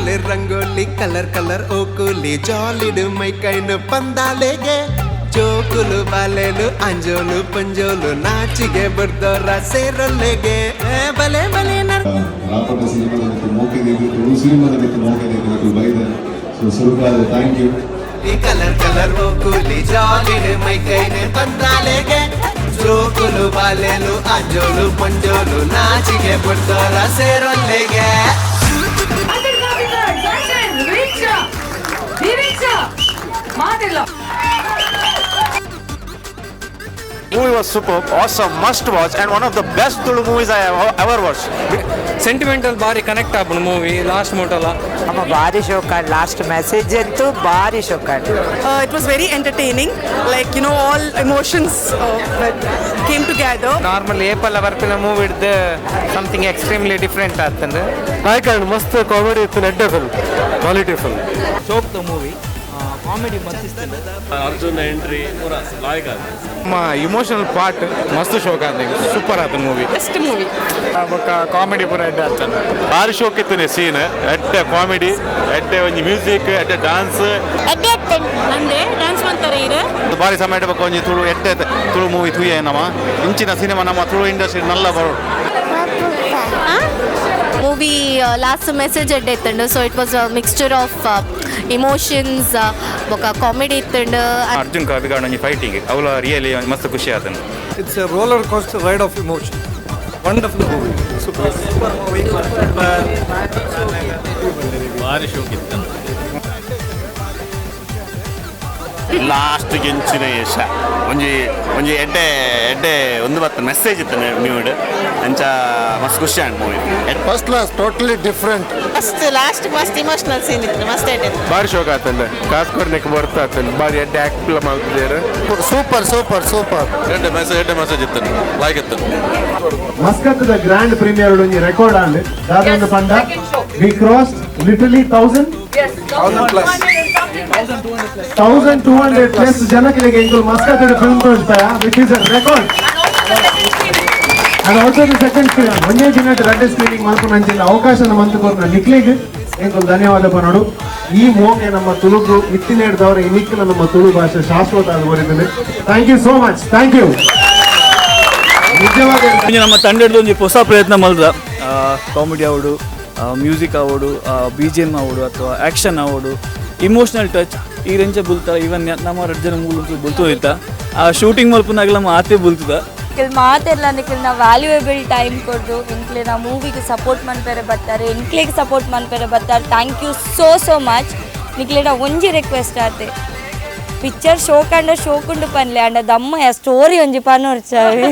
Rangoli rangoli colour colour ಓಕುಲಿ ಜಾಲಿಡು ಮೈಕೈನು ಪಂದಾಲೆಗೆ ಜೋಕುಲು ಬಾಲೆಲು ಅಂಜೋಲು ಪಂಜೋಲು ನಾಚಿಗೆ ಬರ್ದೋರ ಸೇರೊಲ್ಲೆಗೆ ಬಲೆ ಬಲೆ ರಾಪಟ ಸಿನಿಮಾದ ಮೋಕೆದಿದ್ದು ತುಳು ಸಿನಿಮಾದ ಮೋಕೆದಿದ್ದು ಬೈದೆ ಸೊ ಸುರುಕಾದ ಥ್ಯಾಂಕ್ ಯು ಕಲರ್ ಕಲರ್ ಓಕುಲಿ ಜಾಲಿಡು ಮೈಕೈನು ಪಂದಾಲೆಗೆ ಜೋಕುಲು ಬಾಲೆಲು ಅಂಜೋಲು ಪಂಜೋಲು ನಾಚಿಗೆ ಬರ್ದೋರ ಸೇರೊಲ್ಲೆಗೆ Movie was superb, awesome, must watch, and one of the best Tulu movies I have ever watched. Sentimental ಬಾರಿ ಕನೆಕ್ಟ್ ಆಗ್ಬೋದು ಮೂವಿ ಲಾಸ್ಟ್ ಮೂಟಲ್ಲ ನಮ್ಮ ಭಾರಿ ಶೋಕಾಡ್ ಲಾಸ್ಟ್ ಮೆಸೇಜ್ ಅಂತೂ ಭಾರಿ ಶೋಕಾಡ್ It was very entertaining, like you know all emotions that came together. Normal ಏಪಲ್ಲ ಬರ್ಪಿನ movie ಹಿಡ್ದು something extremely different ಆಗ್ತಂದ್ರೆ ನಾಯಕ ಮಸ್ತ್ ಕಾಮಿಡಿ ಇತ್ತು, ನೆಡ್ಡೆ ಫಿಲ್ಮ್, ಕ್ವಾಲಿಟಿ ಫಿಲ್ಮ್. ಸೋಪ್ತ ಮೂವಿ ಕಾಮಿಡಿ ಮಸ್ತಿಸ್ತದೆ ಅರ್ಜುನ್ ಎಂಟ್ರಿ ಪೂರ ಲಾಯ್ಕ್ ಆದ ನಮ್ಮ ಇಮೋಷನಲ್ ಪಾರ್ಟ್ ಮಸ್ತ್ ಶೋಕ್ ಆದ, ಸೂಪರ್ ಆತ ಮೂವಿ. Best movie. ಕಾಮಿಡಿ ಪೂರ ಎಡ್ಡೆ ಆಗ್ತಾನೆ, ಭಾರಿ ಶೋಕ್ ಇತ್ತು ಸೀನ್, ಎಡ್ಡೆ ಕಾಮಿಡಿ, ಎಡ್ಡೆ ಒಂಜಿ ಮ್ಯೂಸಿಕ್, ಎಡ್ಡೆ ಡಾನ್ಸ್, ಅಂದ್ರೆ ಡ್ಯಾನ್ಸ್ ಮಾಡ್ತಾರೆ ಇರು ಭಾರಿ ಸಮಯ ಇಡಬೇಕು. ಒಂಜಿ ತುಳು ಎಡ್ಡೆ ತುಳು ಮೂವಿ ತುಯ್ಯ ನಮ್ಮ ಇಂಚಿನ ಸಿನಿಮಾ ನಮ್ಮ ತುಳು ಇಂಡಸ್ಟ್ರಿ ನಲ್ಲ ಬರೋಡು. ಮೂವಿ ಲಾಸ್ಟ್ ಮೆಸೇಜ್ ಎಡ್ಡೆ ಇತ್ತಂಡು, so it was a mixture of emotions ಬೊಕ ಕಾಮಿಡಿ ಇತ್ತಂಡು. ಅರ್ಜುನ್ ಕಾಪಿಗಾಡ್ ಒಂಜಿ ಫೈಟಿಂಗ್ ಅವಳ ರಿಯಲಿ ಮಸ್ತ್ ಖುಷಿ ಆತನು. It's a roller coaster ride of emotion. Wonderful movie, super movie, ಭಾರಿ ಶೋಕ್ ಇತ್ತು. ಲಾಸ್ಟ್ ಗೆಂಚಿನ ಯಶ ಒಂಜಿ ಒಂಜಿ ಎಡ್ಡೆ ಎಡ್ಡೆ ಒಂದು ಬತ್ತ ಮೆಸೇಜ್ ಇತ್ತು ನ್ಯೂಡ್ ಅಂಚ ಮಸ್ತ್ ಖುಷಿ and movie. First class, totally different. ಮಸ್ತ್ ಲಾಸ್ಟ್ ಮಸ್ತ್ ಇಮೋಷನಲ್ ಸೀನ್ ಇತ್ತು, ಮಸ್ತ್ ಎಡ್ಡೆ ಭಾರಿ ಶೋಕ್ ಆತಂದೆ, ಕಾಸ್ಕೊಡ್ಲಿಕ್ಕೆ ಬರ್ತಾ ಆತಂದೆ, ಭಾರಿ ಎಡ್ಡೆ ಆಕ್ಟ್ ಮಾಡ್ತಿದ್ದಾರೆ. ಸೂಪರ್ ಸೂಪರ್ ಸೂಪರ್ ಎಡ್ಡೆ ಮೆಸೇಜ್ ಇತ್ತು, ಲೈಕ್ ಇತ್ತು. ಮಸ್ಕತ್ದ ಗ್ರ್ಯಾಂಡ್ ಪ್ರೀಮಿಯರ್ ಒಂಜಿ ರೆಕಾರ್ಡ್ ಆಂಡ್ ದಾದೊಂದು ಪಂಡ ವಿ ಕ್ರಾಸ್ ಲಿಟರಲಿ 1200 ಪ್ಲಸ್ ಜನಕ್ಕೆ ಎಂಕುಲು ಮಸ್ಕತ್ ಫಿಲ್ಮ್ ತೋರಿಸ್ತಾಯ which is a record. And also the second film ಒಂದೇ ದಿನ ರೆಡ್ ಸ್ಕ್ರೀನಿಂಗ್ ಮಾಡ್ಕೊಂಡು ಹಂಚಿನ ಅವಕಾಶ ಮಂತುಕೋರ್ನ ನಿಕ್ಲಿಗೆ ಎಂಕುಲು ಧನ್ಯವಾದ ಪನೋಡು. ಈ ಮೋಗೆ ನಮ್ಮ ತುಳುಗು ಇತ್ತಿನ ಹಿಡ್ದವರ ಇನಿಕ್ಕಿನ ನಮ್ಮ ತುಳು ಭಾಷೆ ಶಾಶ್ವತ ಆಗಿ ಬರೀತದೆ. Thank you so much, thank you. ನಿಜವಾಗಿ ನಮ್ಮ ತಂಡದ ಒಂದು ಹೊಸ ಪ್ರಯತ್ನ ಮಾಡಿದ ಕಾಮಿಡಿ ಆವಡು, ಮ್ಯೂಸಿಕ್ ಆವಡು, BGM ಆವಡು ಅಥವಾ ಆ್ಯಕ್ಷನ್ ಆವಡು, ಇಮೋಷ್ನಲ್ ಟಚ್ ಈ ರೇಂಜ ಬುಲ್ತಾರೆ. ಇವನ್ ನಮ್ಮ 2 ಜನ ಮೂಲ ಬುಲ್ತು ಇತ್ತ ಆ ಶೂಟಿಂಗ್ ಮಲ್ಪನಾಗಲ ನಮ್ಮ ಆತೆ ಬುಲ್ತದ ಮಾತೆಲ್ಲ ನಿಖಿಲ್ ನಾವು ವ್ಯಾಲ್ಯೂಯೇಬಲ್ ಟೈಮ್ ಕೊಡ್ದು ಇಂಕ್ಲೆ ನಾವು ಮೂವಿಗೆ ಸಪೋರ್ಟ್ ಮನ್ಪೇರೆ ಬರ್ತಾರೆ, ಇಂಕ್ಲೆಗೆ ಸಪೋರ್ಟ್ ಮನ್ಪೇರೆ ಬರ್ತಾರೆ. Thank you so much. ನಿಖಿಲೇನ ಒಂಜಿ ರಿಕ್ವೆಸ್ಟ್ ಆತೆ, ಪಿಕ್ಚರ್ ಶೋಕಂಡ ಶೋಕುಂಡು ಪನ್ಲೆ ಅಂಡ ದಮ್ಮ ಸ್ಟೋರಿ ಒಂಜಿ ಪನ್ನೋರ್ಚಾವೆ.